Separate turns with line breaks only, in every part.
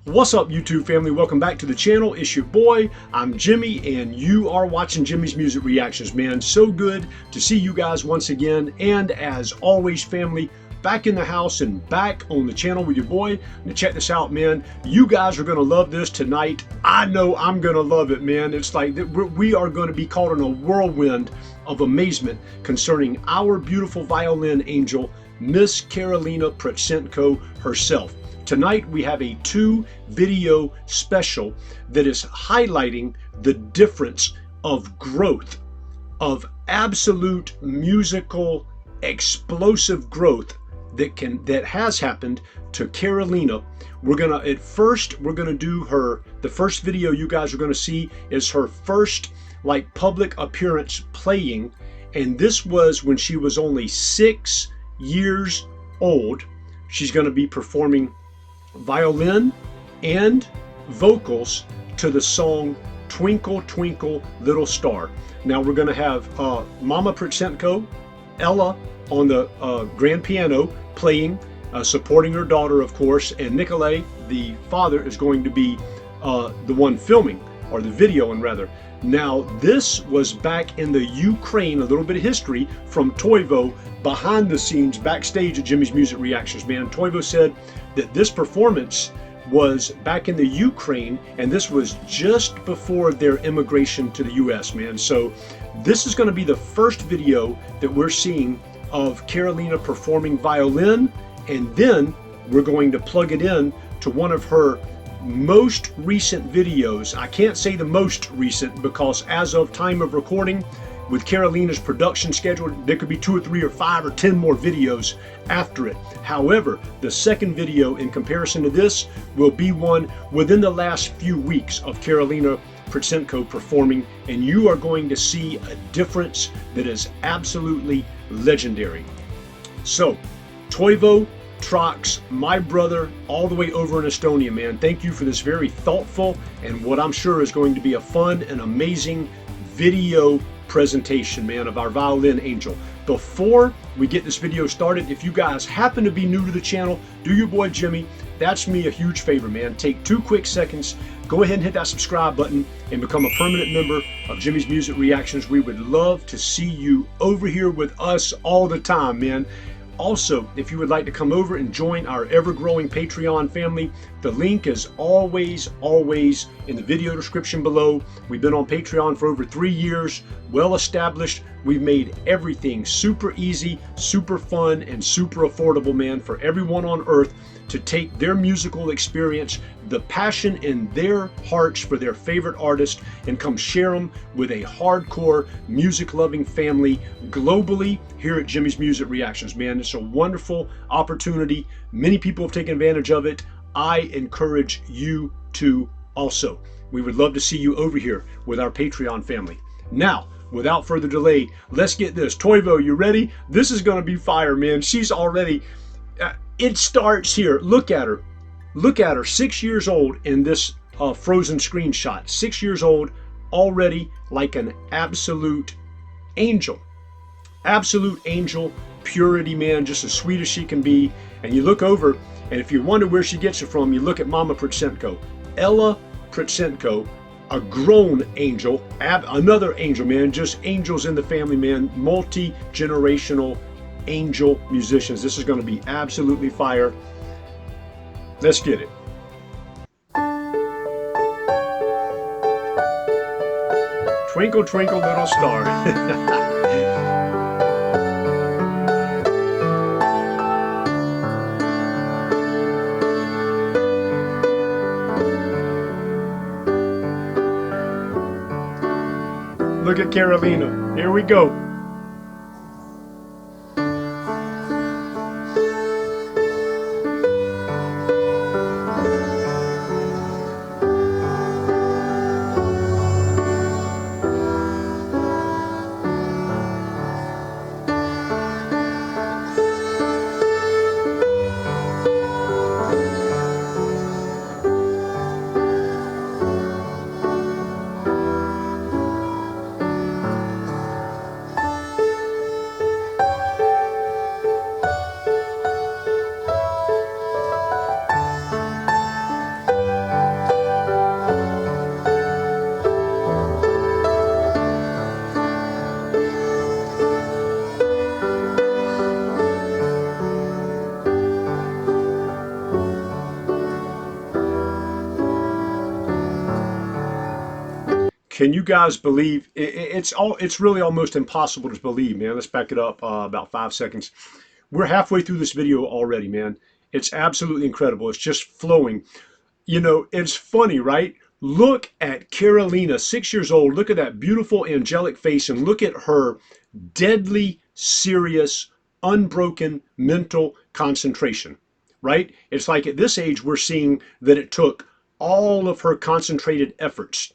What's up, YouTube family? Welcome back to the channel. It's your boy, I'm Jimmy, and you are watching Jimmy's Music Reactions, man. So good to see you guys once again. And as always, family, back in the house and back on the channel with your boy. Now check this out, man. You guys are going to love this tonight. I know I'm going to love it, man. It's like we are going to be caught in a whirlwind of amazement concerning our beautiful violin angel, Miss Karolina Protsenko herself. Tonight we have a 2-video special that is highlighting the difference of growth, of absolute musical explosive growth that has happened to Karolina. We're gonna do the first video you guys are gonna see is her first like public appearance playing, and this was when she was only 6 years old. She's gonna be performing violin and vocals to the song Twinkle Twinkle Little Star. Now we're going to have Mama Protsenko, Ella on the grand piano playing, supporting her daughter, of course, and Nikolai, the father, is going to be the one filming, or the video, and rather. Now this was back in the Ukraine, a little bit of history from Toivo, behind the scenes, backstage at Jimmy's Music Reactions, man. Toivo said that this performance was back in the Ukraine, and this was just before their immigration to the US, man. So this is going to be the first video that we're seeing of Karolina performing violin, and then we're going to plug it in to one of her most recent videos. I can't say the most recent because as of time of recording, with Karolina's production schedule, there could be 2 or 3 or 5 or 10 more videos after it. However, the second video in comparison to this will be one within the last few weeks of Karolina Protsenko performing, and you are going to see a difference that is absolutely legendary. So, Toivo Trox, my brother, all the way over in Estonia, man, thank you for this very thoughtful and what I'm sure is going to be a fun and amazing video presentation, man, of our violin angel. Before we get this video started, if you guys happen to be new to the channel, do your boy Jimmy, that's me, a huge favor, man. Take 2 quick seconds, go ahead and hit that subscribe button and become a permanent member of Jimmy's Music Reactions. We would love to see you over here with us all the time, man. Also, if you would like to come over and join our ever-growing Patreon family, the link is always in the video description below. We've been on Patreon for over 3 years, well established. We've made everything super easy, super fun, and super affordable, man, for everyone on earth to take their musical experience, the passion in their hearts for their favorite artist, and come share them with a hardcore music-loving family globally here at Jimmy's Music Reactions, man. It's a wonderful opportunity. Many people have taken advantage of it. I encourage you to also. We would love to see you over here with our Patreon family. Now, without further delay, let's get this. Toivo, you ready? This is going to be fire, man. She's already... it starts here. Look at her. Look at her. 6 years old in this frozen screenshot. 6 years old, already like an absolute angel. Absolute angel, purity, man, just as sweet as she can be. And you look over, and if you wonder where she gets it from, you look at Mama Protsenko. Ella Protsenko, a grown angel, another angel, man, just angels in the family, man, multi-generational angel musicians. This is going to be absolutely fire. Let's get it. Twinkle, twinkle, little star. Look at Karolina. Here we go. Can you guys believe it's really almost impossible to believe, man. Let's back it up about 5 seconds. We're halfway through this video already, man. It's absolutely incredible. It's just flowing. You know, it's funny, right? Look at Karolina, 6 years old. Look at that beautiful angelic face and look at her deadly serious, unbroken mental concentration, right? It's like at this age, we're seeing that it took all of her concentrated efforts,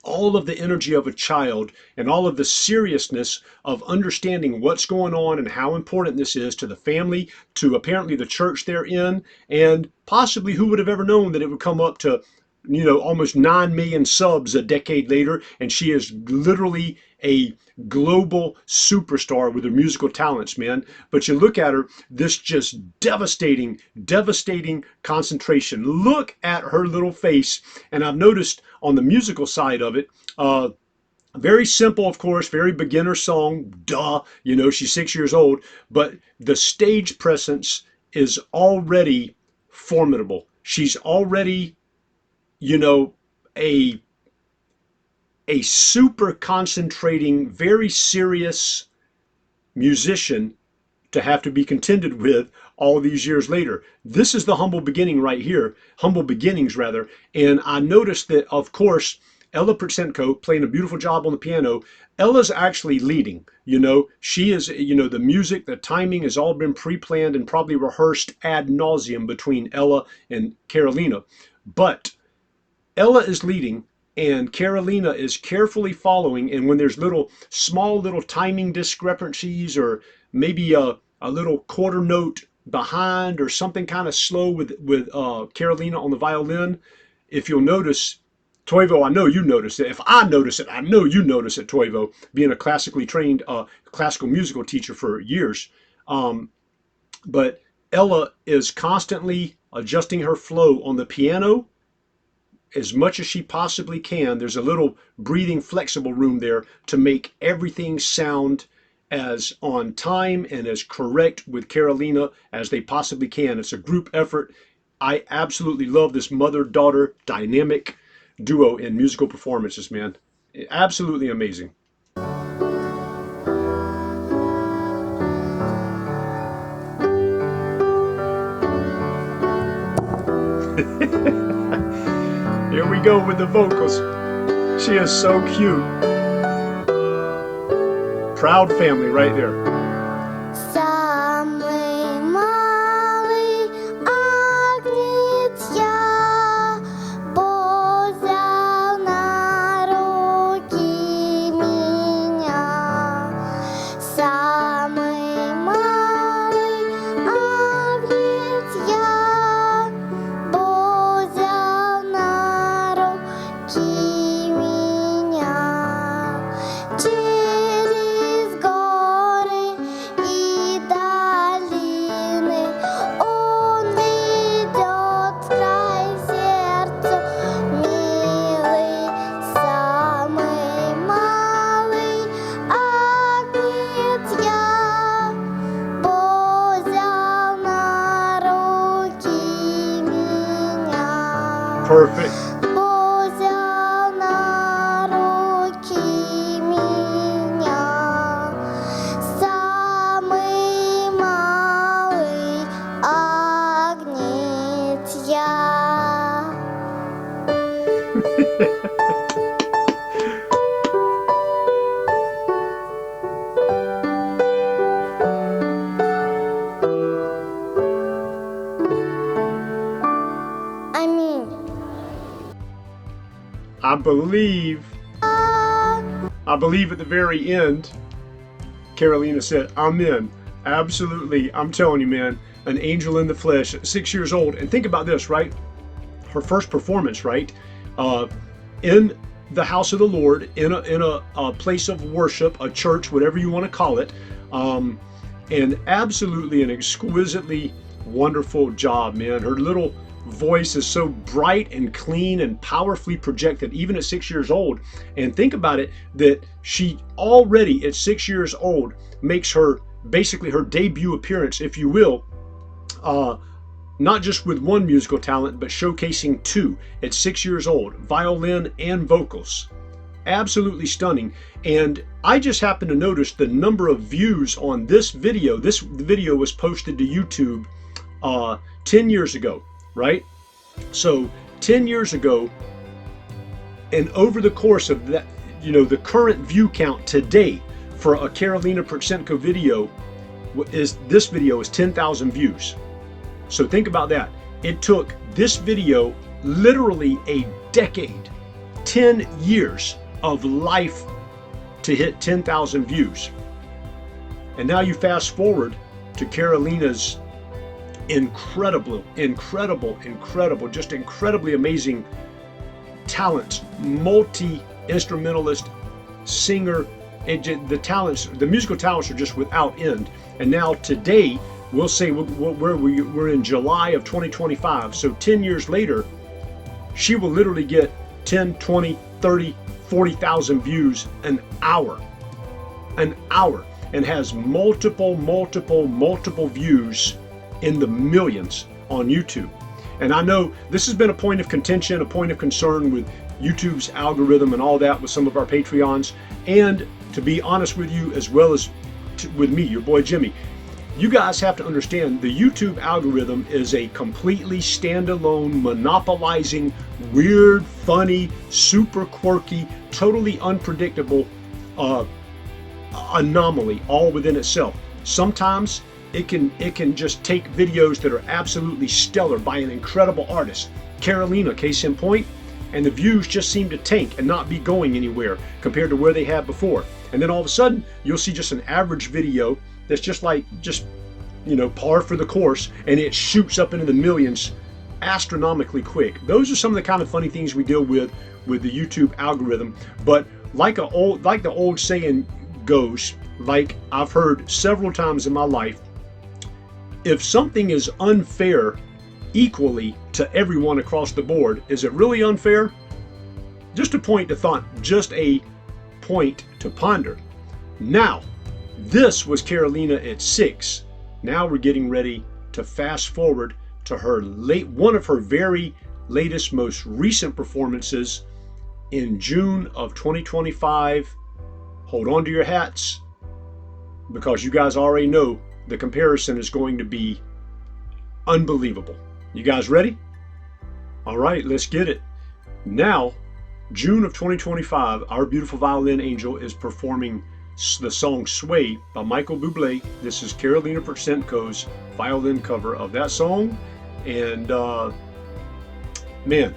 all of the energy of a child, and all of the seriousness of understanding what's going on and how important this is to the family, to apparently the church they're in, and possibly who would have ever known that it would come up to, you know, almost 9 million subs a decade later, and she is literally a global superstar with her musical talents, man. But you look at her, this just devastating concentration. Look at her little face. And I've noticed on the musical side of it, very simple, of course, very beginner song, duh, you know, she's 6 years old, but the stage presence is already formidable. She's already, you know, a super concentrating, very serious musician to have to be contended with all these years later. This is the humble beginning right here, humble beginnings rather. And I noticed that, of course, Ella Protsenko playing a beautiful job on the piano. Ella's actually leading, you know, she is, you know, the music, the timing has all been pre-planned and probably rehearsed ad nauseum between Ella and Karolina. But Ella is leading and Karolina is carefully following. And when there's small little timing discrepancies or maybe a little quarter note behind or something kind of slow with Karolina on the violin, if you'll notice, Toivo, I know you notice it. If I notice it, I know you notice it, Toivo, being a classically trained classical musical teacher for years. But Ella is constantly adjusting her flow on the piano as much as she possibly can. There's a little breathing flexible room there to make everything sound as on time and as correct with Karolina as they possibly can. It's a group effort. I absolutely love this mother-daughter dynamic duo in musical performances, man. Absolutely amazing. Here we go with the vocals. She is so cute. Proud family right there. Perfect. I believe at the very end, Karolina said, I'm in. Absolutely. I'm telling you, man, an angel in the flesh, 6 years old. And think about this, right? Her first performance, right? In the house of the Lord, in a place of worship, a church, whatever you want to call it. And absolutely an exquisitely wonderful job, man. Her little voice is so bright and clean and powerfully projected even at 6 years old. And think about it, that she already at 6 years old makes her basically her debut appearance, if you will, not just with one musical talent but showcasing two at 6 years old, violin and vocals. Absolutely stunning. And I just happened to notice the number of views on this video. This video was posted to YouTube 10 years ago, right? So 10 years ago, and over the course of that, the current view count today for a Karolina Protsenko video this video is 10,000 views. So think about that. It took this video literally a decade, 10 years of life to hit 10,000 views. And now you fast forward to Karolina's incredible, just incredibly amazing talent, multi-instrumentalist, singer. The musical talents are just without end. And now today, we'll say we're in July of 2025. So 10 years later, she will literally get 10, 20, 30, 40,000 views an hour, and has multiple views in the millions on YouTube. And I know this has been a point of contention, a point of concern with YouTube's algorithm and all that with some of our Patreons. And to be honest with you, as well as with me, your boy Jimmy, you guys have to understand the YouTube algorithm is a completely standalone, monopolizing, weird, funny, super quirky, totally unpredictable anomaly all within itself. Sometimes it can just take videos that are absolutely stellar by an incredible artist. Karolina, case in point, and the views just seem to tank and not be going anywhere compared to where they have before. And then all of a sudden, you'll see just an average video that's just par for the course, and it shoots up into the millions astronomically quick. Those are some of the kind of funny things we deal with the YouTube algorithm. But like the old saying goes, like I've heard several times in my life, if something is unfair equally to everyone across the board, is it really unfair? Just a point to thought, just a point to ponder. Now, this was Karolina at 6. Now we're getting ready to fast forward to one of her very latest, most recent performances in June of 2025. Hold on to your hats, because you guys already know the comparison is going to be unbelievable. You guys ready? All right, let's get it. Now, June of 2025, our beautiful violin angel is performing the song Sway by Michael Bublé. This is Karolina Protsenko's violin cover of that song. And man,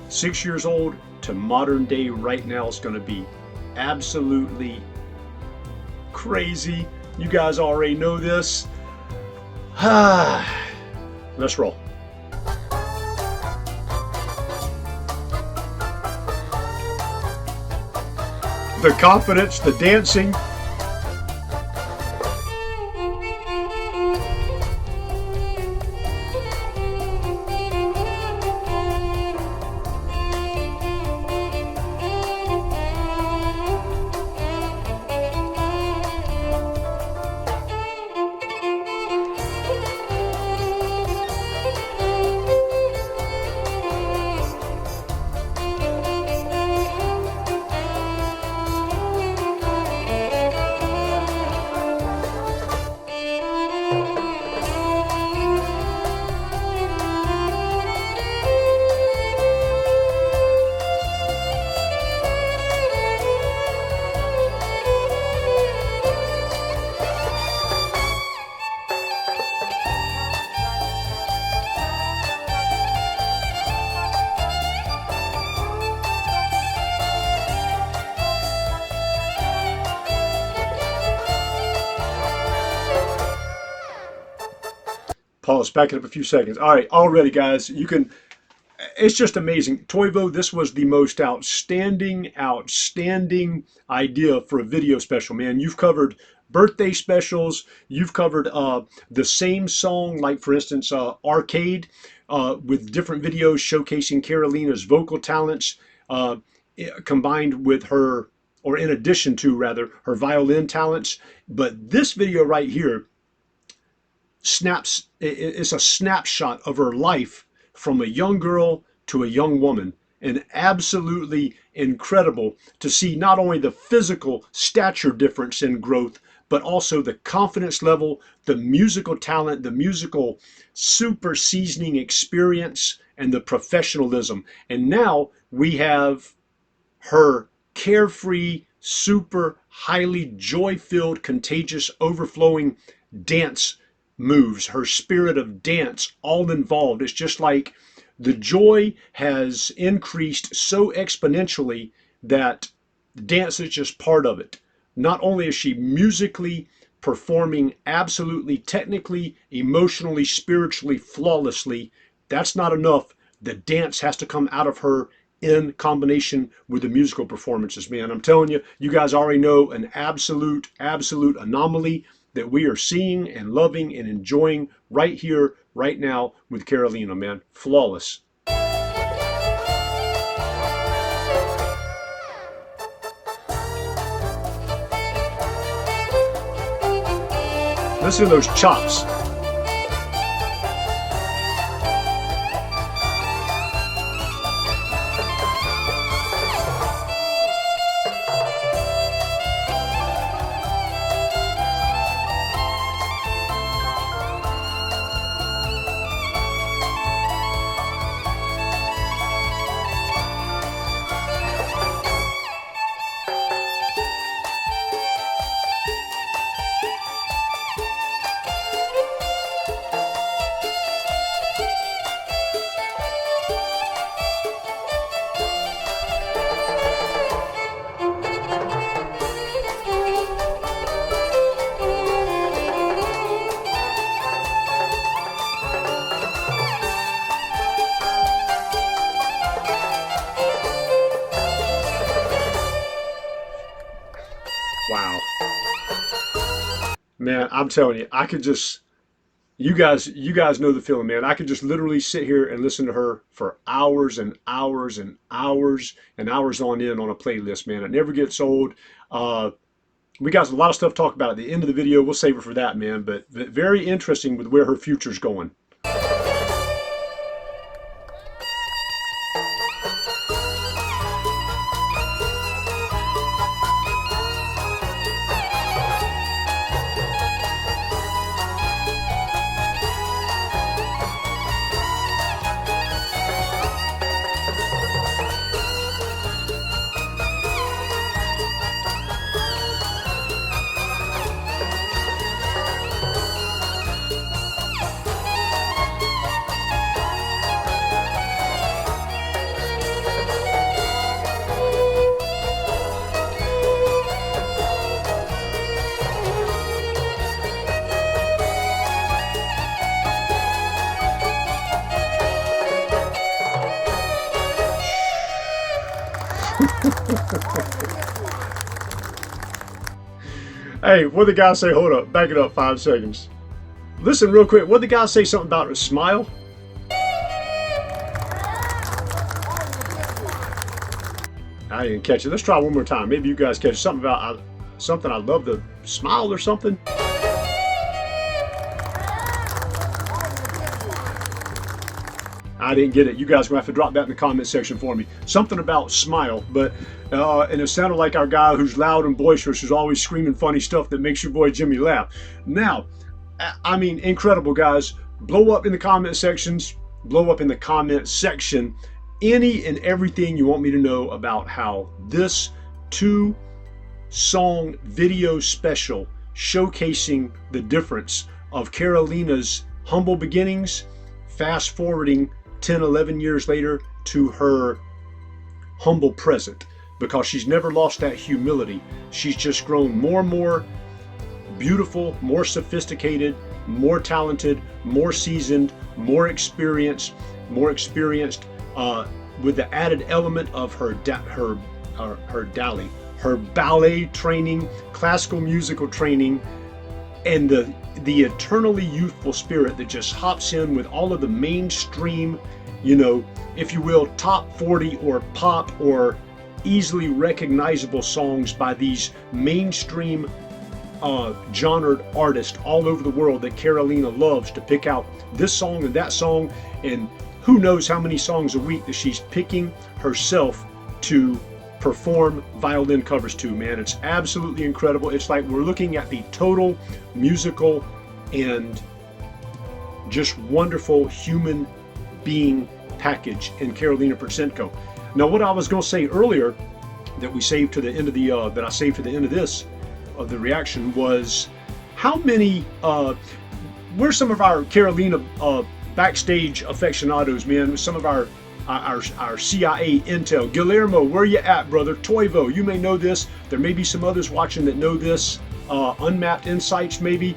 6 years old to modern day right now is going to be absolutely crazy. You guys already know this. Let's roll. The confidence, the dancing. Pause, back it up a few seconds. All right, already guys, it's just amazing. Toivo, this was the most outstanding idea for a video special, man. You've covered birthday specials. You've covered the same song, like for instance, Arcade, with different videos showcasing Karolina's vocal talents, combined with her, or in addition to rather, her violin talents. But this video right here, it's a snapshot of her life from a young girl to a young woman, and absolutely incredible to see not only the physical stature difference in growth, but also the confidence level, the musical talent, the musical super seasoning experience, and the professionalism. And now we have her carefree, super highly joy-filled, contagious, overflowing dance moves, her spirit of dance all involved. It's just like the joy has increased so exponentially that dance is just part of it. Not only is she musically performing absolutely, technically, emotionally, spiritually, flawlessly, that's not enough. The dance has to come out of her in combination with the musical performances, man. I'm telling you, you guys already know an absolute anomaly that we are seeing and loving and enjoying right here, right now with Karolina, man. Flawless. Listen to those chops. Wow. Man, I'm telling you, I could just, you guys know the feeling, man. I could just literally sit here and listen to her for hours and hours and hours and hours on end on a playlist, man. It never gets old. We got a lot of stuff to talk about at the end of the video. We'll save it for that, man. But very interesting with where her future's going. Hey, what the guy say? Hold up, back it up 5 seconds. Listen real quick. What the guy say? Something about a smile? I didn't catch it. Let's try one more time. Maybe you guys catch it. Something about something. I love the smile or something. I didn't get it. You guys are gonna have to drop that in the comment section for me. Something about smile, but and it sounded like our guy who's loud and boisterous, who's always screaming funny stuff that makes your boy Jimmy laugh. Now, I mean, incredible, guys. Blow up in the comment sections. Blow up in the comment section any and everything you want me to know about how this 2-song video special showcasing the difference of Karolina's humble beginnings, fast forwarding 10, 11 years later to her humble present, because she's never lost that humility. She's just grown more and more beautiful, more sophisticated, more talented, more seasoned, more experienced, with the added element of her ballet training, classical musical training, and the eternally youthful spirit that just hops in with all of the mainstream, you know, if you will, top 40 or pop or easily recognizable songs by these mainstream genred artists all over the world that Karolina loves to pick out this song and that song, and who knows how many songs a week that she's picking herself to perform violin covers to, man. It's absolutely incredible. It's like we're looking at the total musical and just wonderful human being package in Karolina Protsenko. Now, what I was going to say earlier that we saved to the end of the that I saved to the end of this of the reaction was how many where's some of our Karolina backstage aficionados, man, some of our CIA intel. Guillermo, where you at, brother? Toivo, you may know this. There may be some others watching that know this. Unmapped Insights, maybe.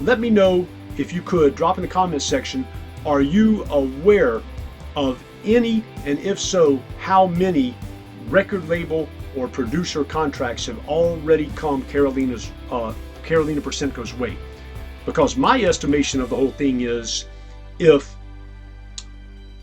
Let me know if you could. Drop in the comments section. Are you aware of any, and if so, how many record label or producer contracts have already come Karolina Protsenko's way? Because my estimation of the whole thing is, if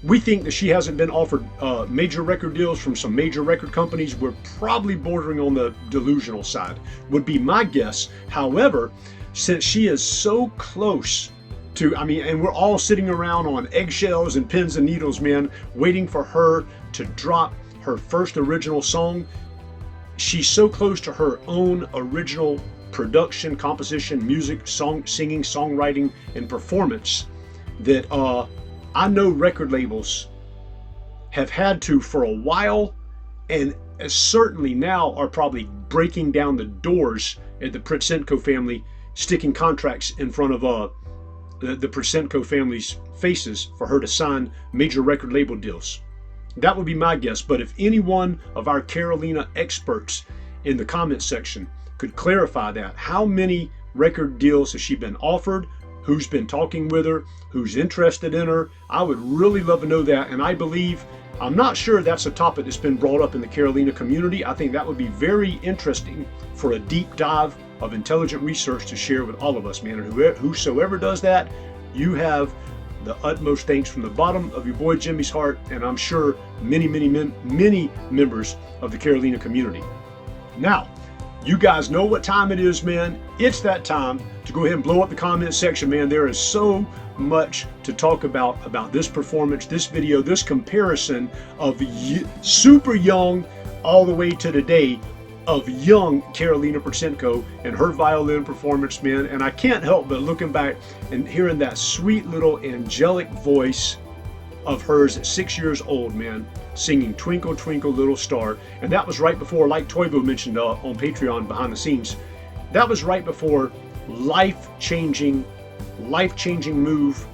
we think that she hasn't been offered major record deals from some major record companies, we're probably bordering on the delusional side, would be my guess. However, since she is so close to, I mean, and we're all sitting around on eggshells and pins and needles, man, waiting for her to drop her first original song. She's so close to her own original production, composition, music, singing, songwriting, and performance that I know record labels have had to for a while, and certainly now are probably breaking down the doors at the Protsenko family, sticking contracts in front of the Protsenko family's faces for her to sign major record label deals. That would be my guess. But if any one of our Karolina experts in the comment section could clarify that, how many record deals has she been offered? Who's been talking with her? Who's interested in her? I would really love to know that. And I believe, I'm not sure that's a topic that's been brought up in the Karolina community. I think that would be very interesting for a deep dive of intelligent research to share with all of us, man. And whosoever does that, you have the utmost thanks from the bottom of your boy Jimmy's heart, and I'm sure many members of the Karolina community. Now, you guys know what time it is, man. It's that time to go ahead and blow up the comment section, man. There is so much to talk about this performance, this video, this comparison of super young all the way to today of young Karolina Protsenko and her violin performance, man. And I can't help but looking back and hearing that sweet little angelic voice of hers at 6 years old, man, singing Twinkle Twinkle Little Star. And that was right before, like Toivo mentioned on Patreon behind the scenes, that was right before the life-changing move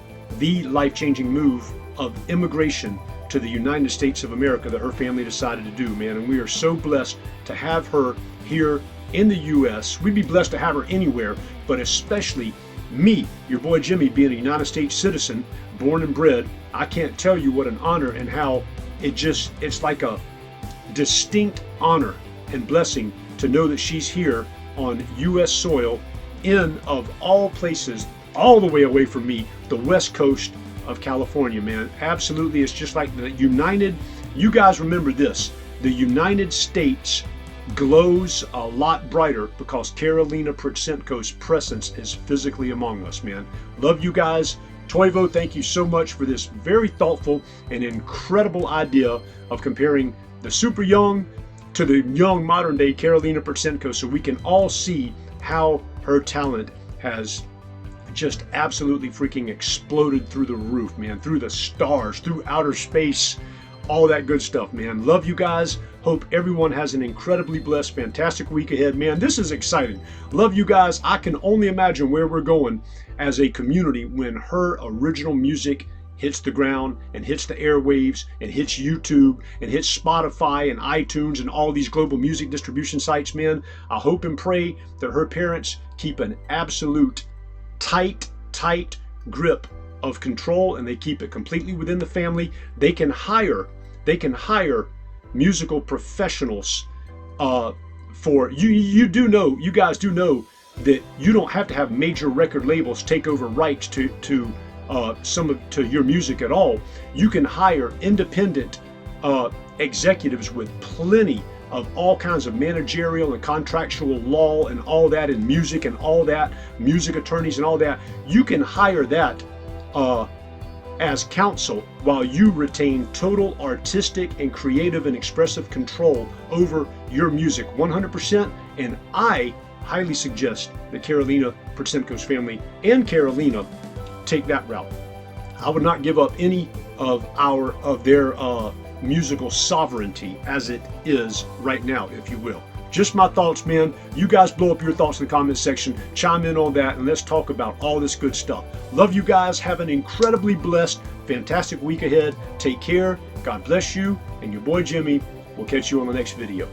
of immigration to the United States of America that her family decided to do, man. And we are so blessed to have her here in the U.S. We'd be blessed to have her anywhere, but especially me, your boy Jimmy, being a United States citizen, born and bred. I can't tell you what an honor, and how it's like a distinct honor and blessing to know that she's here on U.S. soil, in, of all places, all the way away from me, the West Coast of California, man. Absolutely. It's just like the you guys remember this, the United States glows a lot brighter because Karolina Protsenko's presence is physically among us, man. Love you guys. Toivo, thank you so much for this very thoughtful and incredible idea of comparing the super young to the young modern day Karolina Protsenko, so we can all see how her talent has just absolutely freaking exploded through the roof, man, through the stars, through outer space, all that good stuff, man. Love you guys. Hope everyone has an incredibly blessed, fantastic week ahead, man. This is exciting. Love you guys. I can only imagine where we're going as a community when her original music hits the ground and hits the airwaves and hits YouTube and hits Spotify and iTunes and all these global music distribution sites, man. I hope and pray that her parents keep an absolute tight grip of control, and they keep it completely within the family. They can hire musical professionals for you. You guys do know that you don't have to have major record labels take over rights to your music at all. You can hire independent executives with plenty of all kinds of managerial and contractual law and all that in music and all that, music attorneys and all that. You can hire that as counsel while you retain total artistic and creative and expressive control over your music 100%. And I highly suggest that Karolina Protsenko's family and Karolina take that route. I would not give up any of their musical sovereignty as it is right now, if you will. Just my thoughts, man. You guys blow up your thoughts in the comment section. Chime in on that, and let's talk about all this good stuff. Love you guys. Have an incredibly blessed, fantastic week ahead. Take care. God bless you. And your boy Jimmy will catch you on the next video.